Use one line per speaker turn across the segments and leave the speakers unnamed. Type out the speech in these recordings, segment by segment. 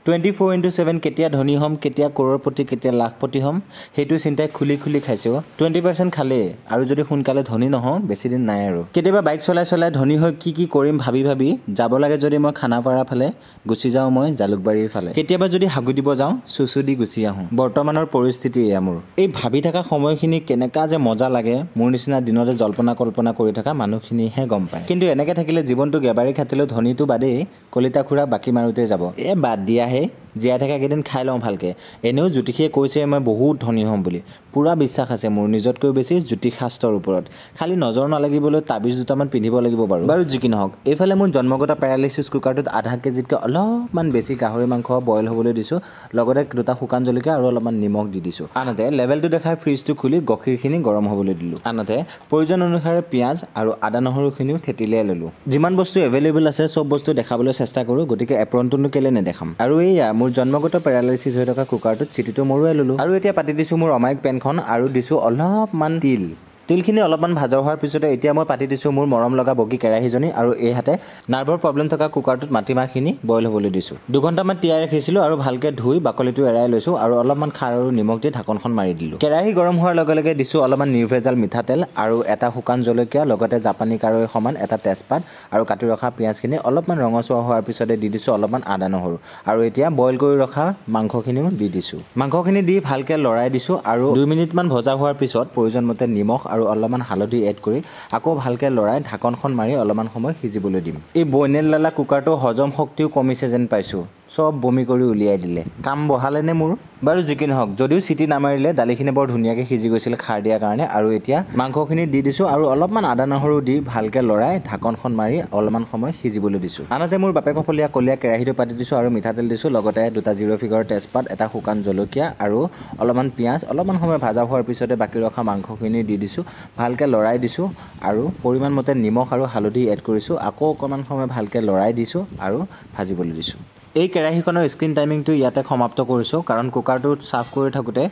24/7 কেতিয়া ধনী হ'ম, কেতিয়া কৰোৰপতি, কেতিয়া লাখপতি হ'ম, সেইটো চিন্তাই খুলি খুলি খাইছে। 20% খালে আৰু যদি সোনকালে ধনী নহওঁ বেছি দিন নাই আৰু। কেতিয়াবা বাইক চলাই চলাই ধনী হৈ কি কৰিম ভাবি ভাবি যাব লাগে যদি মই খানাপাৰা ফালে, গুচি যাওঁ মই জালুকবাৰীৰ ফালে। কেতিয়াবা যদি হাগু দিব যাওঁ চুচু দি গুচি আহোঁ। বৰ্তমানৰ পৰিস্থিতি এয়া মোৰ। এই ভাবি থকা সময়খিনি কেনেকা যে মজা লাগে, মোৰ নিচিনা দিনতে জল্পনা কল্পনা কৰি থকা মানুহখিনিহে গম পায়। কিন্তু এনেকে থাকিলে জীৱনটো গেবাৰী খাটিলেও ধনীটো বাদেই কলিতা খুৰা বাকী মাৰোঁতে যাব। বাদ দিয়াহে, জীয়াই থকা কেইদিন খাই লওঁ ভালকে। এনেও জ্যোতিষীয়ে কৈছে মই বহুত ধনী হ'ম বুলি। পুৰা বিশ্বাস আছে মোৰ নিজতকৈ বেছি জ্যোতিষ শাস্ত্ৰৰ ওপৰত। খালি নজৰ নালাগিবলৈ তাবিজ দুটামান পিন্ধিব লাগিব বাৰু যি কি নহওক। এইফালে মোৰ জন্মগত পেৰালাইচিছ কুকাৰটোত আধা কেজিতকৈ অলপমান বেছি গাহৰি মাংস বইল হ'বলৈ দিছোঁ, লগতে দুটা শুকান জলকীয়া আৰু অলপমান নিমখ দি দিছোঁ। আনহাতে লেভেলটো দেখাই ফ্ৰিজটো খুলি গাখীৰখিনি গৰম হ'বলৈ দিলোঁ। আনহাতে প্ৰয়োজন অনুসাৰে পিঁয়াজ আৰু আদা নহৰুখিনিও থেতিলিয়াই ল'লোঁ। যিমান বস্তু এভেইলেবল আছে চব বস্তু দেখাবলৈ চেষ্টা কৰোঁ, গতিকে এপ্ৰনটোনো কেলে নেদেখাম। আৰু এইয়া মোৰ জন্মগত পেৰালাইচিছ হৈ থকা কুকাৰটোত চিটিটো মৰুৱাই ল'লোঁ। আৰু এতিয়া পাতি দিছোঁ মোৰ অমায়িক পেনখন আৰু দিছোঁ অলপমান তিল। তিলখিনি অলপমান ভাজা হোৱাৰ পিছতে এতিয়া মই পাতি দিছোঁ মোৰ মৰম লগা বগী কেৰাহীজনী আৰু এই হাতে নাৰ্ভৰ প্ৰব্লেম থকা কুকাৰটোত মাটিমাহখিনি বইল হ'বলৈ দিছোঁ। 2 ঘণ্টামান তিয়াই ৰাখিছিলোঁ আৰু ভালকৈ ধুই বাকলিটো এৰাই লৈছোঁ আৰু অলপমান খাৰ আৰু নিমখ দি ঢাকনখন মাৰি দিলোঁ। কেৰাহী গৰম হোৱাৰ লগে লগে দিছোঁ অলপমান নিৰ্ভেজাল মিঠাতেল আৰু এটা শুকান জলকীয়া, লগতে জাপানী কাৰৈ সমান এটা তেজপাত আৰু কাটি ৰখা পিঁয়াজখিনি অলপমান ৰঙচুৱা হোৱাৰ পিছতে দি দিছোঁ অলপমান আদা নহৰু আৰু এতিয়া বইল কৰি ৰখা মাংসখিনিও দি দিছোঁ। মাংসখিনি দি ভালকৈ লৰাই দিছোঁ আৰু 2 মিনিটমান ভজা হোৱাৰ পিছত প্ৰয়োজন মতে নিমখ আৰু অলপমান হালধি এড কৰি আকৌ ভালকৈ লৰাই ঢাকনখন মাৰি অলপমান সময় সিজিবলৈ দিম। এই বইনেলডালা কুকাৰটো হজম শক্তিও কমিছে যেন পাইছোঁ। চব বমি কৰি উলিয়াই দিলে। কাম বহালেনে মোৰ? বাৰু যি কি নহওক, যদিও চিটি নামাৰিলে দালিখিনি বৰ ধুনীয়াকৈ সিজি গৈছিল খাৰ দিয়াৰ কাৰণে। আৰু এতিয়া মাংসখিনি দি দিছোঁ আৰু অলপমান আদা নহৰু দি ভালকৈ লৰাই ঢাকনখন মাৰি অলপমান সময় সিজিবলৈ দিছোঁ। আনহাতে মোৰ বাপেকফলীয়া কলীয়া কেৰাহীটো পাতি দিছোঁ আৰু মিঠাতেল দিছোঁ, লগতে 2টা 0 ফিগাৰৰ তেজপাত, এটা শুকান জলকীয়া আৰু অলপমান পিঁয়াজ অলপমান সময় ভাজা হোৱাৰ পিছতে বাকী ৰখা মাংসখিনি দি দিছোঁ, ভালকৈ লৰাই দিছোঁ আৰু পৰিমাণ মতে নিমখ আৰু হালধি এড কৰিছোঁ। আকৌ অকণমান সময় ভালকৈ লৰাই দিছোঁ আৰু ভাজিবলৈ দিছোঁ। এই কেৰাহীখনৰ স্ক্ৰীন টাইমিংটো ইয়াতে সমাপ্ত কৰিছোঁ, কাৰণ কুকাৰটো চাফ কৰি থাকোঁতে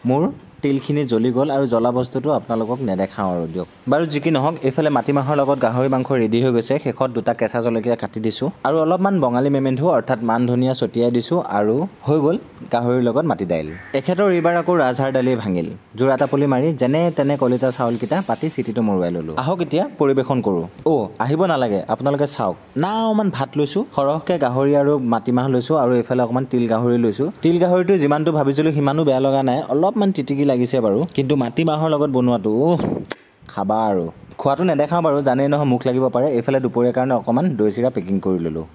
মোৰ তিলখিনি জ্বলি গ'ল আৰু জ্বলা বস্তুটো আপোনালোকক নেদেখাওঁ আৰু দিয়ক। বাৰু যি কি নহওক, এইফালে মাটিমাহৰ লগত গাহৰি মাংস ৰেডি হৈ গৈছে। শেষত 2টা কেঁচা জলকীয়া কাটি দিছোঁ আৰু অলপমান বঙালী মেমেন্ধু অৰ্থাৎ মান ধনিয়া ছটিয়াই দিছোঁ আৰু হৈ গ'ল গাহৰিৰ লগত মাটি দাইল। এখেতৰ এইবাৰ আকৌ ৰাজহাড় দালিয়ে ভাঙিল। যোৰা টাপলি মাৰি যেনে তেনে কলিতা চাউলকেইটা পাতি চিটিটো মৰুৱাই ল'লোঁ। আহক এতিয়া পৰিৱেশন কৰোঁ। আহিব নালাগে, আপোনালোকে চাওক না। অকণমান ভাত লৈছোঁ, সৰহকৈ গাহৰি আৰু মাটিমাহ লৈছোঁ আৰু এইফালে অকণমান তিল গাহৰি লৈছোঁ। তিল গাহৰিটো যিমানটো ভাবিছিলোঁ সিমানো বেয়া লগা নাই, অলপমান তিটিকি লাগিছে বাৰু, কিন্তু মাটিমাহৰ লগত বনোৱাটো খাবা আৰু। খোৱাটো নেদেখাওঁ বাৰু, জানেই নহয় মুখ লাগিব পাৰে। এইফালে দুপৰীয়াৰ কাৰণে অকণমান দৈ চিৰা পেকিং কৰি ল'লোঁ।